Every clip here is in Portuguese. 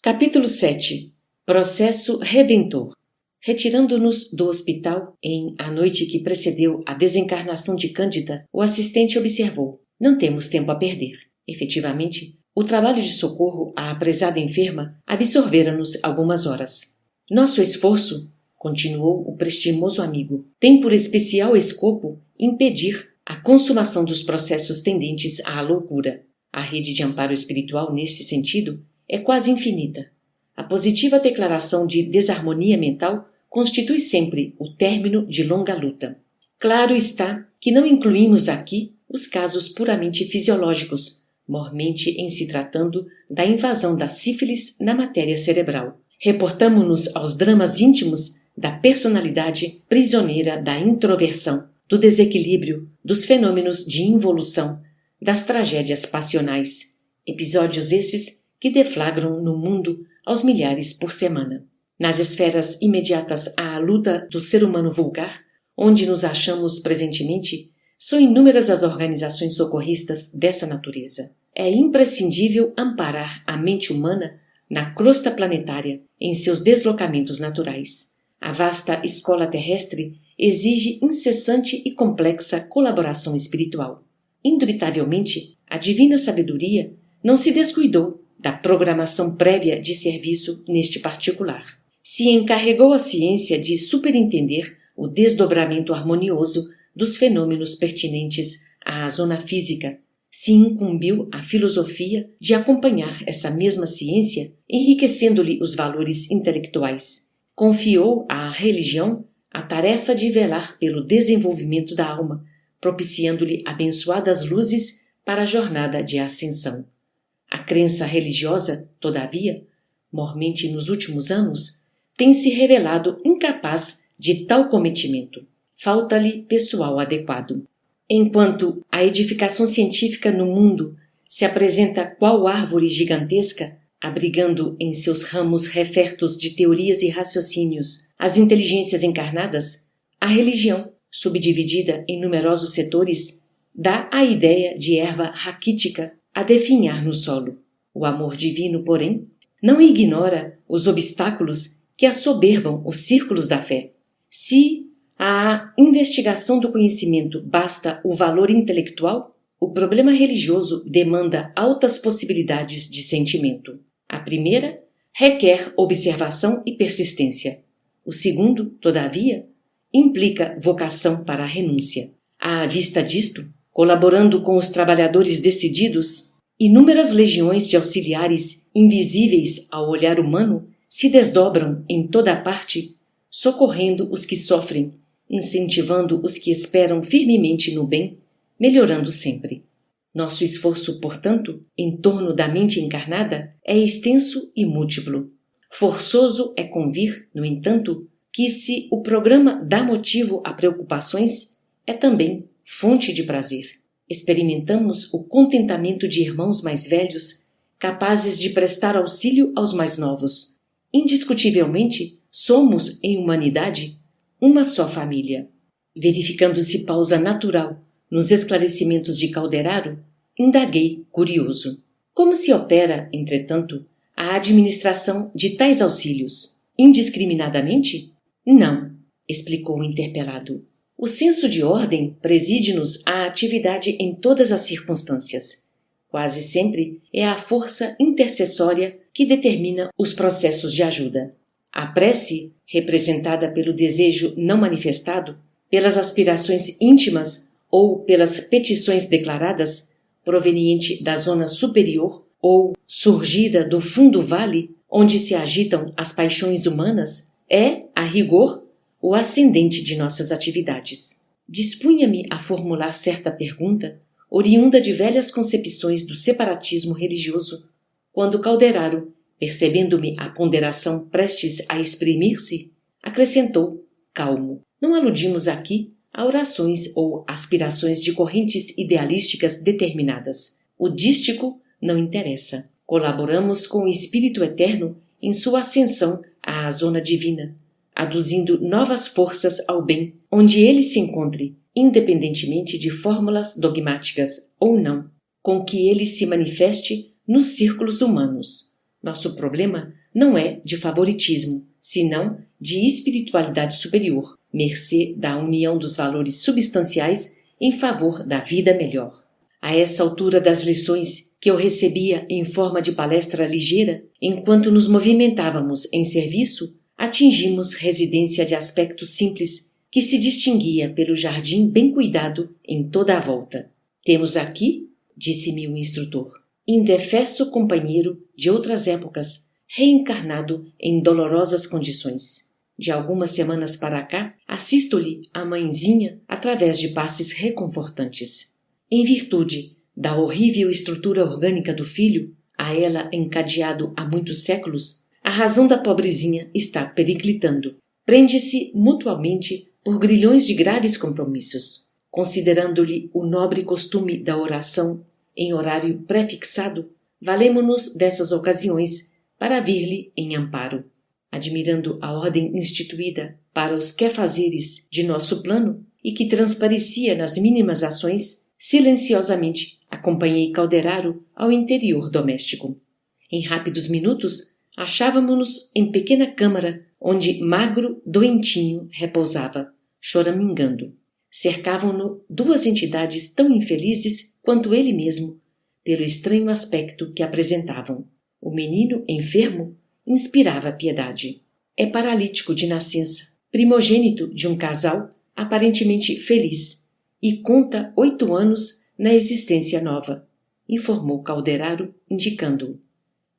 Capítulo 7. Processo Redentor. Retirando-nos do hospital, a noite que precedeu a desencarnação de Cândida, o assistente observou: não temos tempo a perder. Efetivamente, o trabalho de socorro à prezada enferma absorvera-nos algumas horas. Nosso esforço, continuou o prestimoso amigo, tem por especial escopo impedir a consumação dos processos tendentes à loucura. A rede de amparo espiritual, neste sentido, é quase infinita. A positiva declaração de desarmonia mental constitui sempre o término de longa luta. Claro está que não incluímos aqui os casos puramente fisiológicos, mormente em se tratando da invasão da sífilis na matéria cerebral. Reportamo-nos aos dramas íntimos da personalidade prisioneira da introversão, do desequilíbrio, dos fenômenos de involução, das tragédias passionais, episódios esses que deflagram no mundo aos milhares por semana. Nas esferas imediatas à luta do ser humano vulgar, onde nos achamos presentemente, são inúmeras as organizações socorristas dessa natureza. É imprescindível amparar a mente humana na crosta planetária em seus deslocamentos naturais. A vasta escola terrestre exige incessante e complexa colaboração espiritual. Indubitavelmente, a divina sabedoria não se descuidou da programação prévia de serviço neste particular. Se encarregou a ciência de superintender o desdobramento harmonioso dos fenômenos pertinentes à zona física, se incumbiu a filosofia de acompanhar essa mesma ciência, enriquecendo-lhe os valores intelectuais. Confiou à religião a tarefa de velar pelo desenvolvimento da alma, propiciando-lhe abençoadas luzes para a jornada de ascensão. A crença religiosa, todavia, mormente nos últimos anos, tem se revelado incapaz de tal cometimento. Falta-lhe pessoal adequado. Enquanto a edificação científica no mundo se apresenta qual árvore gigantesca, abrigando em seus ramos refertos de teorias e raciocínios as inteligências encarnadas, a religião, subdividida em numerosos setores, dá a ideia de erva raquítica a definhar no solo. O amor divino, porém, não ignora os obstáculos que assoberbam os círculos da fé. Se à investigação do conhecimento basta o valor intelectual, o problema religioso demanda altas possibilidades de sentimento. A primeira requer observação e persistência. O segundo, todavia, implica vocação para a renúncia. À vista disto, colaborando com os trabalhadores decididos, inúmeras legiões de auxiliares invisíveis ao olhar humano se desdobram em toda a parte, socorrendo os que sofrem, incentivando os que esperam firmemente no bem, melhorando sempre. Nosso esforço, portanto, em torno da mente encarnada é extenso e múltiplo. Forçoso é convir, no entanto, que se o programa dá motivo a preocupações, é também fonte de prazer. Experimentamos o contentamento de irmãos mais velhos, capazes de prestar auxílio aos mais novos. Indiscutivelmente, somos, em humanidade, uma só família. Verificando-se pausa natural nos esclarecimentos de Calderaro, indaguei, curioso. Como se opera, entretanto, a administração de tais auxílios? Indiscriminadamente? Não, explicou o interpelado. O senso de ordem preside-nos à atividade em todas as circunstâncias. Quase sempre é a força intercessória que determina os processos de ajuda. A prece, representada pelo desejo não manifestado, pelas aspirações íntimas ou pelas petições declaradas, proveniente da zona superior ou surgida do fundo vale, onde se agitam as paixões humanas, é, a rigor, o ascendente de nossas atividades. Dispunha-me a formular certa pergunta, oriunda de velhas concepções do separatismo religioso, quando Calderaro, percebendo-me a ponderação prestes a exprimir-se, acrescentou, calmo: não aludimos aqui a orações ou aspirações de correntes idealísticas determinadas. O dístico não interessa. Colaboramos com o Espírito Eterno em sua ascensão à zona divina, aduzindo novas forças ao bem, onde ele se encontre, independentemente de fórmulas dogmáticas ou não, com que ele se manifeste nos círculos humanos. Nosso problema não é de favoritismo, senão de espiritualidade superior, mercê da união dos valores substanciais em favor da vida melhor. A essa altura das lições que eu recebia em forma de palestra ligeira, enquanto nos movimentávamos em serviço, atingimos residência de aspecto simples que se distinguia pelo jardim bem cuidado em toda a volta. Temos aqui, disse-me o instrutor, indefesso companheiro de outras épocas, reencarnado em dolorosas condições. De algumas semanas para cá, assisto-lhe a mãezinha através de passes reconfortantes. Em virtude da horrível estrutura orgânica do filho, a ela encadeado há muitos séculos, a razão da pobrezinha está periclitando. Prende-se mutualmente por grilhões de graves compromissos. Considerando-lhe o nobre costume da oração em horário pré-fixado, valemo-nos dessas ocasiões para vir-lhe em amparo. Admirando a ordem instituída para os quefazeres de nosso plano e que transparecia nas mínimas ações, silenciosamente acompanhei Calderaro ao interior doméstico. Em rápidos minutos, achávamo-nos em pequena câmara onde magro doentinho repousava, choramingando. Cercavam-no duas entidades tão infelizes quanto ele mesmo, pelo estranho aspecto que apresentavam. O menino enfermo inspirava piedade. É paralítico de nascença, primogênito de um casal aparentemente feliz, e conta 8 anos na existência nova, informou Calderaro, indicando-o.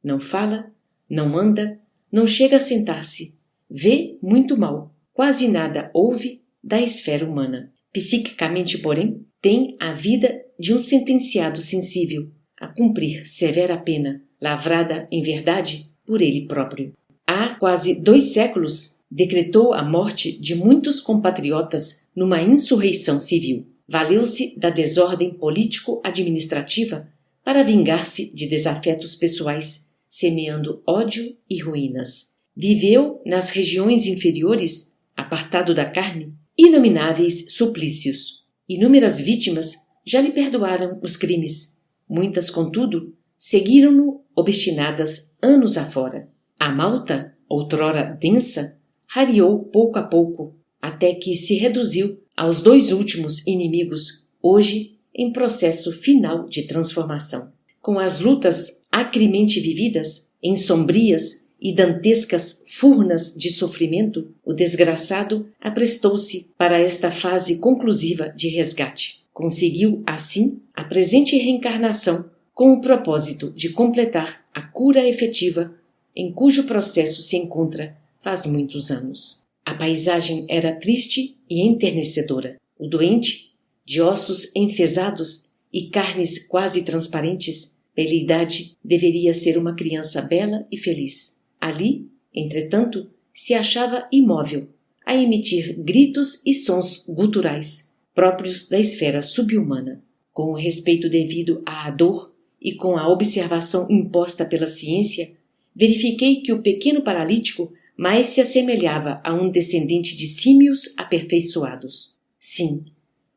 Não fala, não anda, não chega a sentar-se, vê muito mal, quase nada ouve da esfera humana. Psiquicamente, porém, tem a vida de um sentenciado sensível a cumprir severa pena, lavrada, em verdade, por ele próprio. Há quase 2 séculos, decretou a morte de muitos compatriotas numa insurreição civil. Valeu-se da desordem político-administrativa para vingar-se de desafetos pessoais, semeando ódio e ruínas. Viveu nas regiões inferiores, apartado da carne, inomináveis suplícios. Inúmeras vítimas já lhe perdoaram os crimes. Muitas, contudo, seguiram-no obstinadas anos afora. A malta, outrora densa, rareou pouco a pouco, até que se reduziu aos 2 últimos inimigos, hoje em processo final de transformação. Com as lutas acremente vividas, em sombrias e dantescas furnas de sofrimento, o desgraçado aprestou-se para esta fase conclusiva de resgate. Conseguiu, assim, a presente reencarnação com o propósito de completar a cura efetiva em cujo processo se encontra faz muitos anos. A paisagem era triste e enternecedora. O doente, de ossos enfesados e carnes quase transparentes, pela idade, deveria ser uma criança bela e feliz. Ali, entretanto, se achava imóvel, a emitir gritos e sons guturais, próprios da esfera subhumana. Com o respeito devido à dor e com a observação imposta pela ciência, verifiquei que o pequeno paralítico mais se assemelhava a um descendente de símios aperfeiçoados. Sim,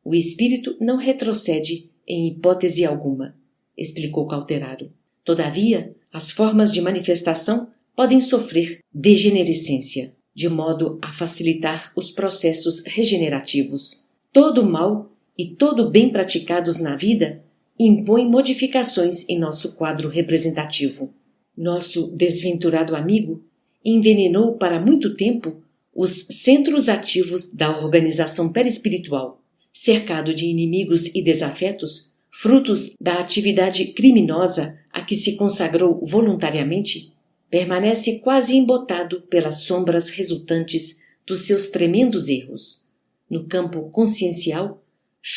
o espírito não retrocede em hipótese alguma, explicou Calderaro. Todavia, as formas de manifestação podem sofrer degenerescência, de modo a facilitar os processos regenerativos. Todo o mal e todo o bem praticados na vida impõem modificações em nosso quadro representativo. Nosso desventurado amigo envenenou para muito tempo os centros ativos da organização perispiritual, cercado de inimigos e desafetos, frutos da atividade criminosa a que se consagrou voluntariamente, permanece quase embotado pelas sombras resultantes dos seus tremendos erros. No campo consciencial,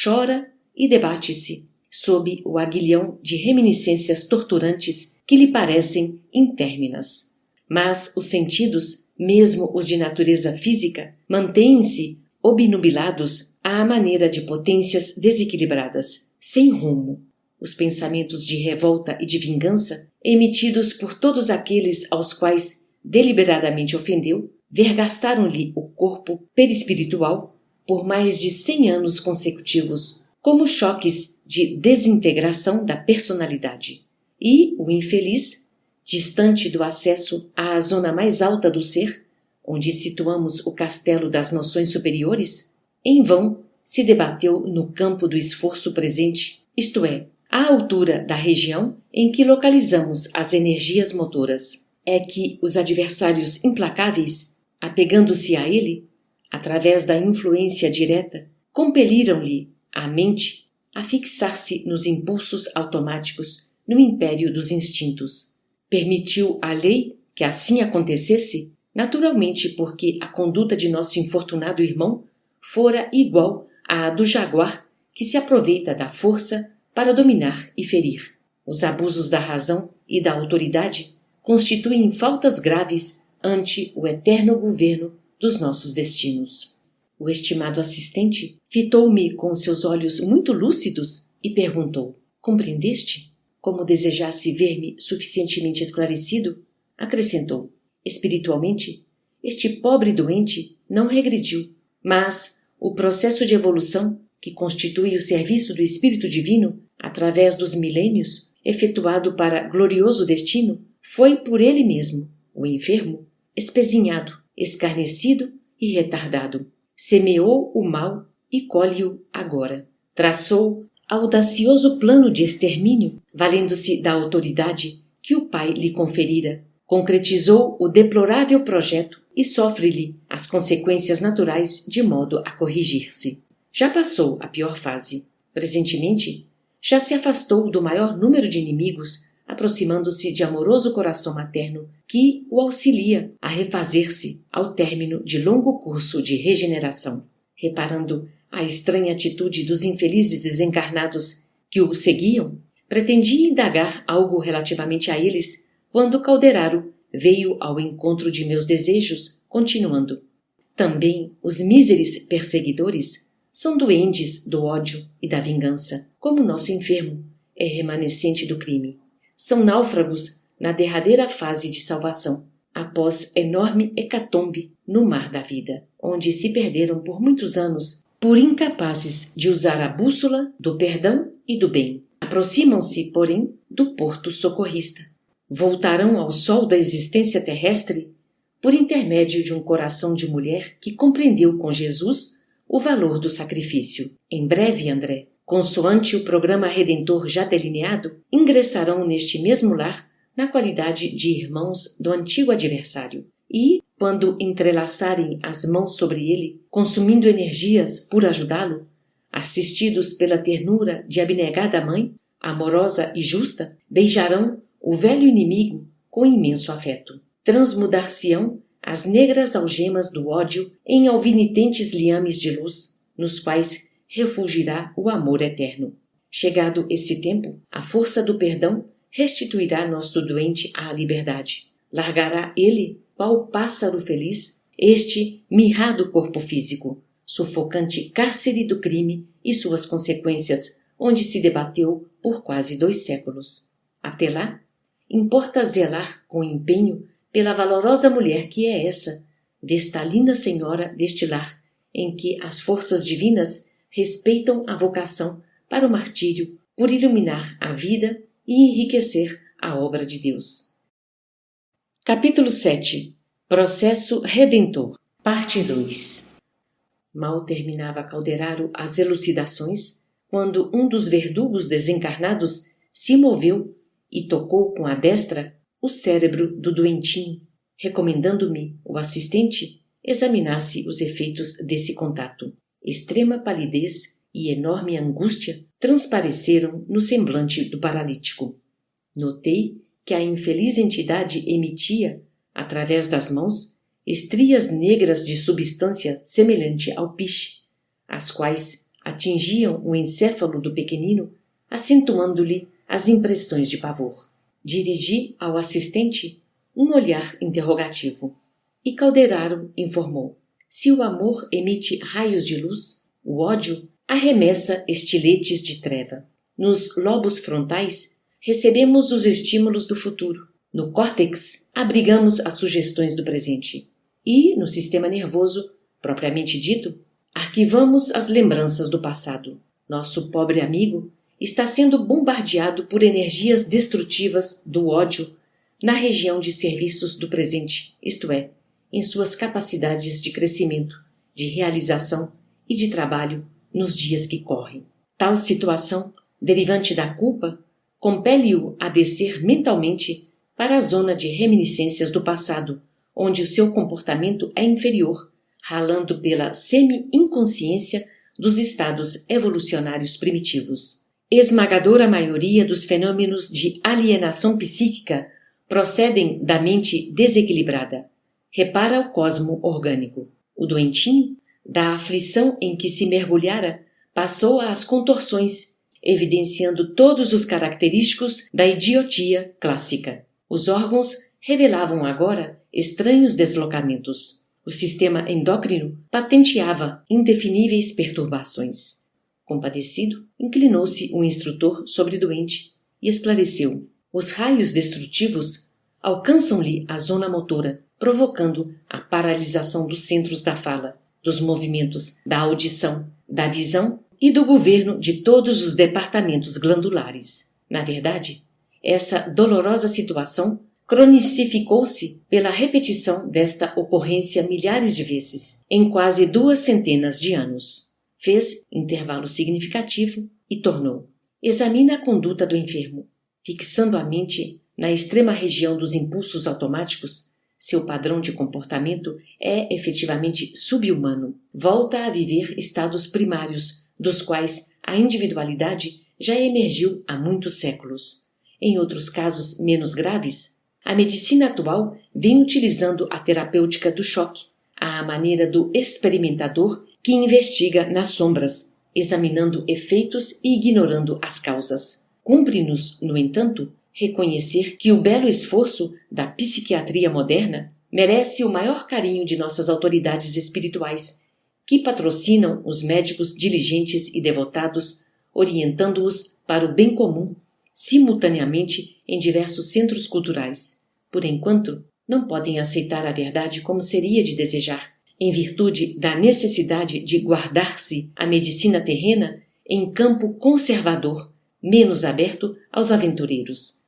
chora e debate-se sob o aguilhão de reminiscências torturantes que lhe parecem intérminas. Mas os sentidos, mesmo os de natureza física, mantêm-se obnubilados à maneira de potências desequilibradas, sem rumo. Os pensamentos de revolta e de vingança, emitidos por todos aqueles aos quais deliberadamente ofendeu, vergastaram-lhe o corpo perispiritual por mais de 100 anos consecutivos, como choques de desintegração da personalidade. E o infeliz, distante do acesso à zona mais alta do ser, onde situamos o castelo das noções superiores, em vão se debateu no campo do esforço presente, isto é, à altura da região em que localizamos as energias motoras. É que os adversários implacáveis, apegando-se a ele, através da influência direta, compeliram-lhe a mente a fixar-se nos impulsos automáticos no império dos instintos. Permitiu a lei que assim acontecesse, naturalmente porque a conduta de nosso infortunado irmão fora igual à do jaguar que se aproveita da força para dominar e ferir. Os abusos da razão e da autoridade constituem faltas graves ante o eterno governo dos nossos destinos. O estimado assistente fitou-me com seus olhos muito lúcidos e perguntou: compreendeste? Como desejasse ver-me suficientemente esclarecido, acrescentou: espiritualmente, este pobre doente não regrediu, mas o processo de evolução que constitui o serviço do Espírito Divino, através dos milênios, efetuado para glorioso destino, foi por ele mesmo, o enfermo, espezinhado, escarnecido e retardado. Semeou o mal e colhe-o agora. Traçou audacioso plano de extermínio, valendo-se da autoridade que o Pai lhe conferira. Concretizou o deplorável projeto e sofre-lhe as consequências naturais de modo a corrigir-se. Já passou a pior fase. Presentemente, já se afastou do maior número de inimigos, aproximando-se de amoroso coração materno que o auxilia a refazer-se ao término de longo curso de regeneração. Reparando a estranha atitude dos infelizes desencarnados que o seguiam, pretendia indagar algo relativamente a eles, quando Calderaro veio ao encontro de meus desejos, continuando: também os míseros perseguidores são doentes do ódio e da vingança, como nosso enfermo é remanescente do crime. São náufragos na derradeira fase de salvação, após enorme hecatombe no mar da vida, onde se perderam por muitos anos, por incapazes de usar a bússola do perdão e do bem. Aproximam-se, porém, do porto socorrista. Voltarão ao sol da existência terrestre por intermédio de um coração de mulher que compreendeu com Jesus o valor do sacrifício. Em breve, André, consoante o programa redentor já delineado, ingressarão neste mesmo lar na qualidade de irmãos do antigo adversário. E, quando entrelaçarem as mãos sobre ele, consumindo energias por ajudá-lo, assistidos pela ternura de abnegada mãe, amorosa e justa, beijarão o velho inimigo com imenso afeto. Transmudar-se-ão as negras algemas do ódio em alvinitentes liames de luz, nos quais refulgirá o amor eterno. Chegado esse tempo, a força do perdão restituirá nosso doente à liberdade. Largará ele, qual pássaro feliz, este mirrado corpo físico, sufocante cárcere do crime e suas consequências, onde se debateu por quase 2 séculos. Até lá, importa zelar com empenho pela valorosa mulher que é essa, desta linda senhora deste lar, em que as forças divinas respeitam a vocação para o martírio por iluminar a vida e enriquecer a obra de Deus. Capítulo 7. Processo Redentor. Parte 2. Mal terminava Calderaro as elucidações, quando um dos verdugos desencarnados se moveu e tocou com a destra o cérebro do doentinho, recomendando-me, o assistente, examinasse os efeitos desse contato. Extrema palidez e enorme angústia transpareceram no semblante do paralítico. Notei que a infeliz entidade emitia, através das mãos, estrias negras de substância semelhante ao piche, as quais atingiam o encéfalo do pequenino, acentuando-lhe as impressões de pavor. Dirigi ao assistente um olhar interrogativo, e Calderaro informou: se o amor emite raios de luz, o ódio arremessa estiletes de treva. Nos lobos frontais recebemos os estímulos do futuro, no córtex abrigamos as sugestões do presente, e no sistema nervoso, propriamente dito, arquivamos as lembranças do passado. Nosso pobre amigo está sendo bombardeado por energias destrutivas do ódio na região de serviços do presente, isto é, em suas capacidades de crescimento, de realização e de trabalho nos dias que correm. Tal situação, derivante da culpa, compele-o a descer mentalmente para a zona de reminiscências do passado, onde o seu comportamento é inferior, ralando pela semi-inconsciência dos estados evolucionários primitivos. Esmagadora maioria dos fenômenos de alienação psíquica procedem da mente desequilibrada. Repara o cosmo orgânico. O doentinho, da aflição em que se mergulhara, passou às contorções, evidenciando todos os característicos da idiotia clássica. Os órgãos revelavam agora estranhos deslocamentos. O sistema endócrino patenteava indefiníveis perturbações. Compadecido, inclinou-se o instrutor sobre o doente e esclareceu. Os raios destrutivos alcançam-lhe a zona motora, provocando a paralisação dos centros da fala, dos movimentos, da audição, da visão e do governo de todos os departamentos glandulares. Na verdade, essa dolorosa situação cronicificou-se pela repetição desta ocorrência milhares de vezes, em quase 200 de anos. Fez intervalo significativo e tornou. Examina a conduta do enfermo. Fixando a mente na extrema região dos impulsos automáticos, seu padrão de comportamento é efetivamente subhumano. Volta a viver estados primários, dos quais a individualidade já emergiu há muitos séculos. Em outros casos menos graves, a medicina atual vem utilizando a terapêutica do choque, à maneira do experimentador que investiga nas sombras, examinando efeitos e ignorando as causas. Cumpre-nos, no entanto, reconhecer que o belo esforço da psiquiatria moderna merece o maior carinho de nossas autoridades espirituais, que patrocinam os médicos diligentes e devotados, orientando-os para o bem comum, simultaneamente em diversos centros culturais. Por enquanto, não podem aceitar a verdade como seria de desejar, em virtude da necessidade de guardar-se a medicina terrena em campo conservador, menos aberto aos aventureiros.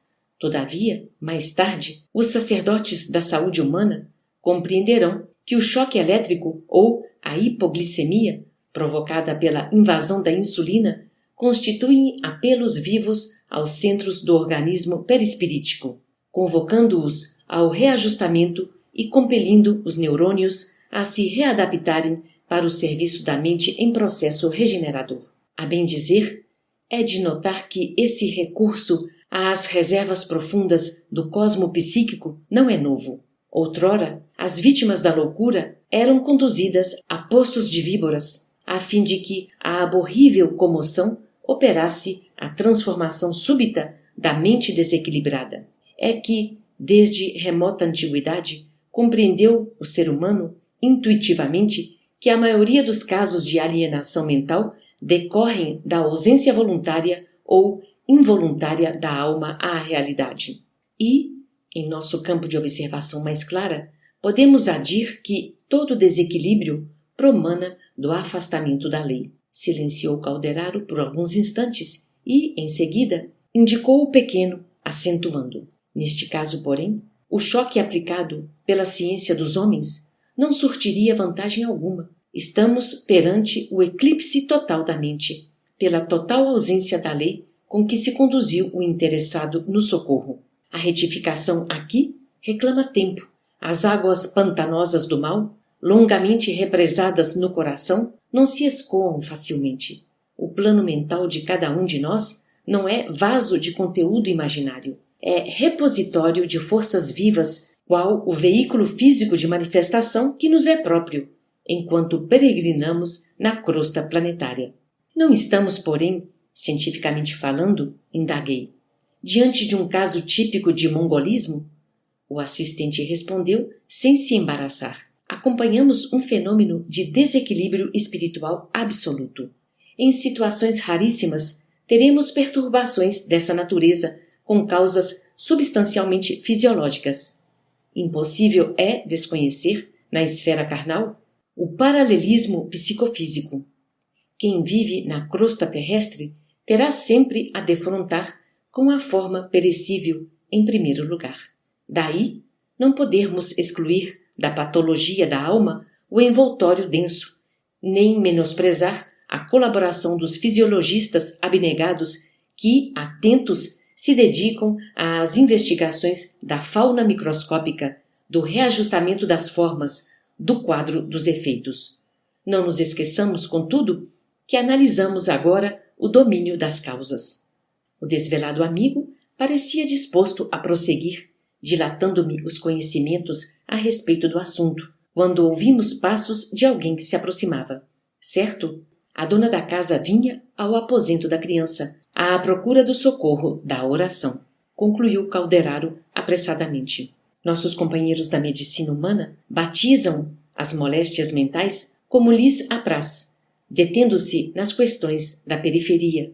Todavia, mais tarde, os sacerdotes da saúde humana compreenderão que o choque elétrico ou a hipoglicemia, provocada pela invasão da insulina, constituem apelos vivos aos centros do organismo perispirítico, convocando-os ao reajustamento e compelindo os neurônios a se readaptarem para o serviço da mente em processo regenerador. A bem dizer, é de notar que esse recurso às reservas profundas do cosmo psíquico não é novo. Outrora, as vítimas da loucura eram conduzidas a poços de víboras, a fim de que a aborrível comoção operasse a transformação súbita da mente desequilibrada. É que, desde remota antiguidade, compreendeu o ser humano intuitivamente que a maioria dos casos de alienação mental decorrem da ausência voluntária ou involuntária da alma à realidade. E, em nosso campo de observação mais clara, podemos adir que todo desequilíbrio promana do afastamento da lei. Silenciou Calderaro por alguns instantes e, em seguida, indicou o pequeno, acentuando. Neste caso, porém, o choque aplicado pela ciência dos homens não surtiria vantagem alguma. Estamos perante o eclipse total da mente, pela total ausência da lei com que se conduziu o interessado no socorro. A retificação aqui reclama tempo. As águas pantanosas do mal, longamente represadas no coração, não se escoam facilmente. O plano mental de cada um de nós não é vaso de conteúdo imaginário. É repositório de forças vivas, qual o veículo físico de manifestação que nos é próprio, enquanto peregrinamos na crosta planetária. Não estamos, porém, cientificamente falando, indaguei, diante de um caso típico de mongolismo? O assistente respondeu sem se embaraçar. Acompanhamos um fenômeno de desequilíbrio espiritual absoluto. Em situações raríssimas, teremos perturbações dessa natureza com causas substancialmente fisiológicas. Impossível é desconhecer, na esfera carnal, o paralelismo psicofísico. Quem vive na crosta terrestre terá sempre a defrontar com a forma perecível em primeiro lugar. Daí, não podermos excluir da patologia da alma o envoltório denso, nem menosprezar a colaboração dos fisiologistas abnegados que, atentos, se dedicam às investigações da fauna microscópica, do reajustamento das formas, do quadro dos efeitos. Não nos esqueçamos, contudo, que analisamos agora o domínio das causas. O desvelado amigo parecia disposto a prosseguir, dilatando-me os conhecimentos a respeito do assunto, quando ouvimos passos de alguém que se aproximava. Certo, a dona da casa vinha ao aposento da criança, à procura do socorro da oração, concluiu Calderaro apressadamente. Nossos companheiros da medicina humana batizam as moléstias mentais como lhes apraz, detendo-se nas questões da periferia,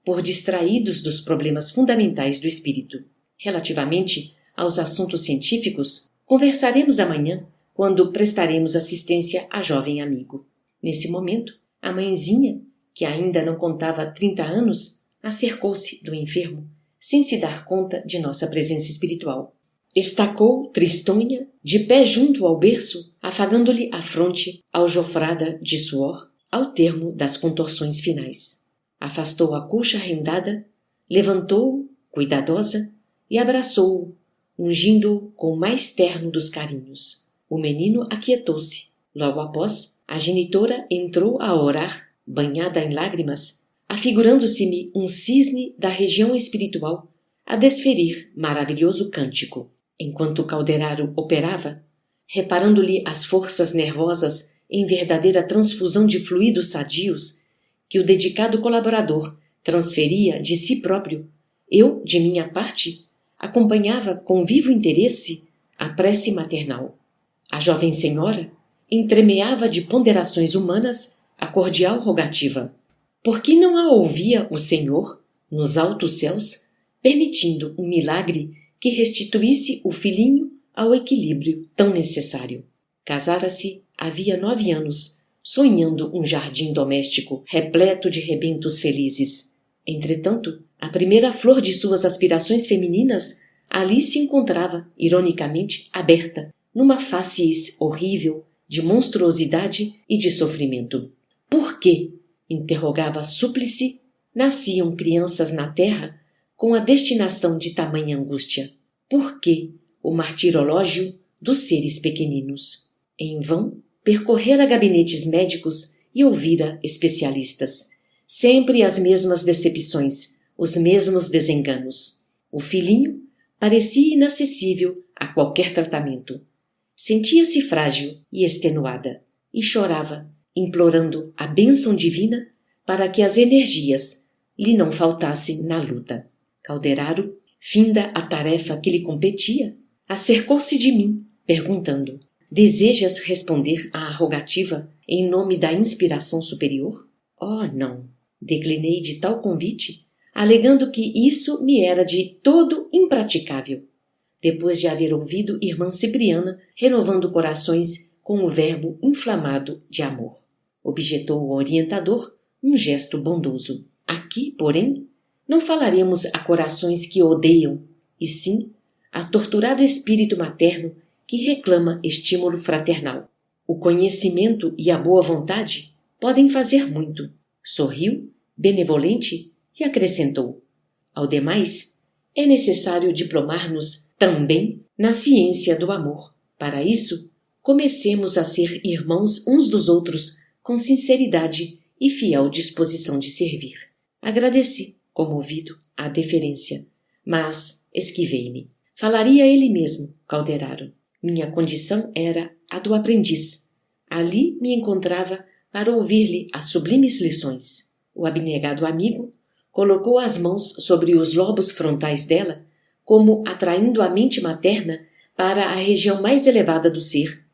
por distraídos dos problemas fundamentais do espírito. Relativamente aos assuntos científicos, conversaremos amanhã, quando prestaremos assistência a jovem amigo. Nesse momento, a mãezinha, que ainda não contava 30 anos, acercou-se do enfermo, sem se dar conta de nossa presença espiritual. Estacou, tristonha, de pé junto ao berço, afagando-lhe a fronte, aljofrada de suor, ao termo das contorções finais. Afastou a colcha rendada, levantou-o, cuidadosa, e abraçou-o, ungindo-o com o mais terno dos carinhos. O menino aquietou-se. Logo após, a genitora entrou a orar, banhada em lágrimas, afigurando-se-me um cisne da região espiritual a desferir maravilhoso cântico. Enquanto Calderaro operava, reparando-lhe as forças nervosas em verdadeira transfusão de fluidos sadios que o dedicado colaborador transferia de si próprio, eu, de minha parte, acompanhava com vivo interesse a prece maternal. A jovem senhora entremeava de ponderações humanas a cordial rogativa. Por que não a ouvia o Senhor, nos altos céus, permitindo um milagre que restituísse o filhinho ao equilíbrio tão necessário? Casara-se havia 9 anos, sonhando um jardim doméstico repleto de rebentos felizes. Entretanto, a primeira flor de suas aspirações femininas ali se encontrava, ironicamente, aberta, numa facies horrível de monstruosidade e de sofrimento. Por que, interrogava súplice, nasciam crianças na terra com a destinação de tamanha angústia? Por que o martirológio dos seres pequeninos? Em vão percorrera gabinetes médicos e ouvira especialistas. Sempre as mesmas decepções, os mesmos desenganos. O filhinho parecia inacessível a qualquer tratamento. Sentia-se frágil e extenuada, e chorava, implorando a bênção divina para que as energias lhe não faltassem na luta. Calderaro, finda a tarefa que lhe competia, acercou-se de mim, perguntando: desejas responder à rogativa em nome da inspiração superior? Oh, não! Declinei de tal convite, alegando que isso me era de todo impraticável, depois de haver ouvido irmã Cipriana renovando corações com o verbo inflamado de amor. Objetou o orientador, um gesto bondoso. Aqui, porém, não falaremos a corações que odeiam, e sim a torturado espírito materno que reclama estímulo fraternal. O conhecimento e a boa vontade podem fazer muito. Sorriu, benevolente, e acrescentou: ao demais, é necessário diplomar-nos também na ciência do amor. Para isso, comecemos a ser irmãos uns dos outros com sinceridade e fiel disposição de servir. Agradeci, comovido, a deferência, mas esquivei-me. Falaria ele mesmo, Calderaro. Minha condição era a do aprendiz. Ali me encontrava para ouvir-lhe as sublimes lições. O abnegado amigo colocou as mãos sobre os lobos frontais dela, como atraindo a mente materna para a região mais elevada do ser,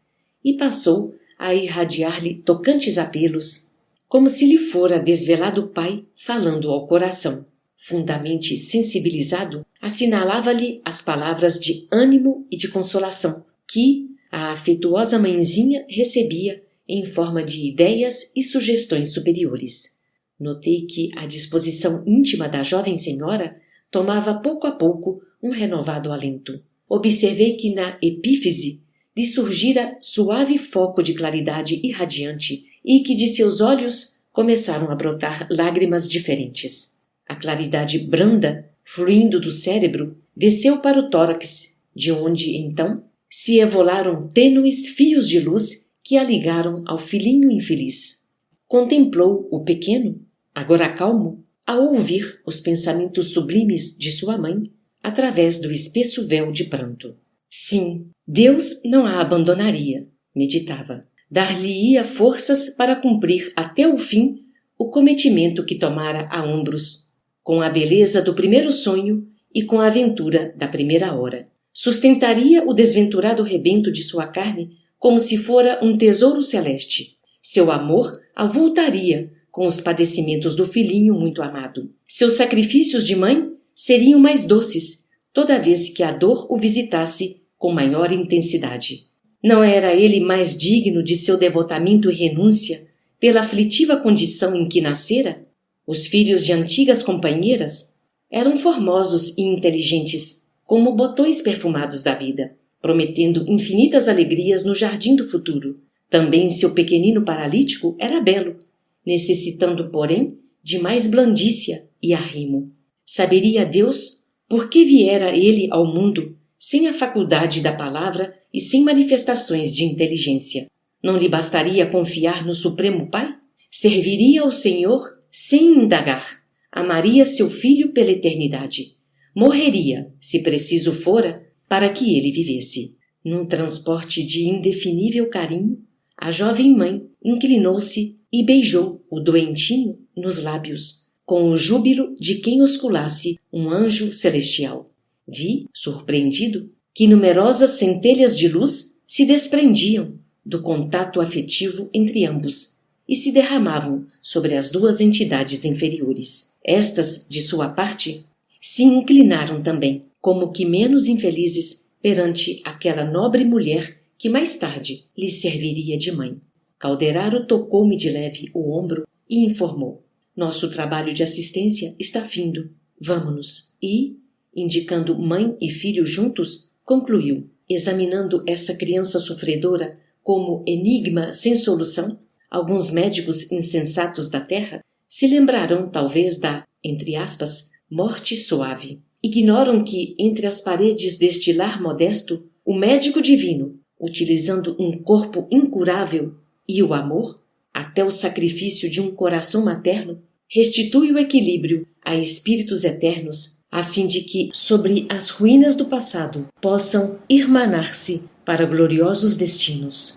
e passou a irradiar-lhe tocantes apelos, como se lhe fora desvelado pai falando ao coração. Fundamente sensibilizado, assinalava-lhe as palavras de ânimo e de consolação, que a afetuosa mãezinha recebia em forma de ideias e sugestões superiores. Notei que a disposição íntima da jovem senhora tomava pouco a pouco um renovado alento. observei que na epífise lhe surgira suave foco de claridade irradiante e que de seus olhos começaram a brotar lágrimas diferentes. A claridade branda, fluindo do cérebro, desceu para o tórax, de onde, então, se evolaram tênues fios de luz que a ligaram ao filhinho infeliz. Contemplou o pequeno, agora calmo, a ouvir os pensamentos sublimes de sua mãe através do espesso véu de pranto. Sim, Deus não a abandonaria, meditava. Dar-lhe-ia forças para cumprir até o fim o cometimento que tomara a ombros, com a beleza do primeiro sonho e com a aventura da primeira hora. Sustentaria o desventurado rebento de sua carne como se fora um tesouro celeste. Seu amor avultaria com os padecimentos do filhinho muito amado. Seus sacrifícios de mãe seriam mais doces, toda vez que a dor o visitasse com maior intensidade. Não era ele mais digno de seu devotamento e renúncia pela aflitiva condição em que nascera? Os filhos de antigas companheiras eram formosos e inteligentes, como botões perfumados da vida, prometendo infinitas alegrias no jardim do futuro. Também seu pequenino paralítico era belo, necessitando, porém, de mais blandícia e arrimo. Saberia Deus por que viera ele ao mundo sem a faculdade da palavra e sem manifestações de inteligência. Não lhe bastaria confiar no Supremo Pai? Serviria ao Senhor sem indagar. Amaria seu filho pela eternidade. Morreria, se preciso fora, para que ele vivesse. Num transporte de indefinível carinho, a jovem mãe inclinou-se e beijou o doentinho nos lábios, com o júbilo de quem osculasse um anjo celestial. Vi, surpreendido, que numerosas centelhas de luz se desprendiam do contato afetivo entre ambos e se derramavam sobre as duas entidades inferiores. Estas, de sua parte, se inclinaram também, como que menos infelizes perante aquela nobre mulher que mais tarde lhe serviria de mãe. Calderaro tocou-me de leve o ombro e informou: nosso trabalho de assistência está findo. Vamo-nos. E, indicando mãe e filho juntos, concluiu, examinando essa criança sofredora como enigma sem solução: alguns médicos insensatos da terra se lembrarão talvez da, entre aspas, morte suave. Ignoram que, entre as paredes deste lar modesto, o médico divino, utilizando um corpo incurável e o amor, até o sacrifício de um coração materno, restitui o equilíbrio a espíritos eternos, a fim de que, sobre as ruínas do passado, possam irmanar-se para gloriosos destinos.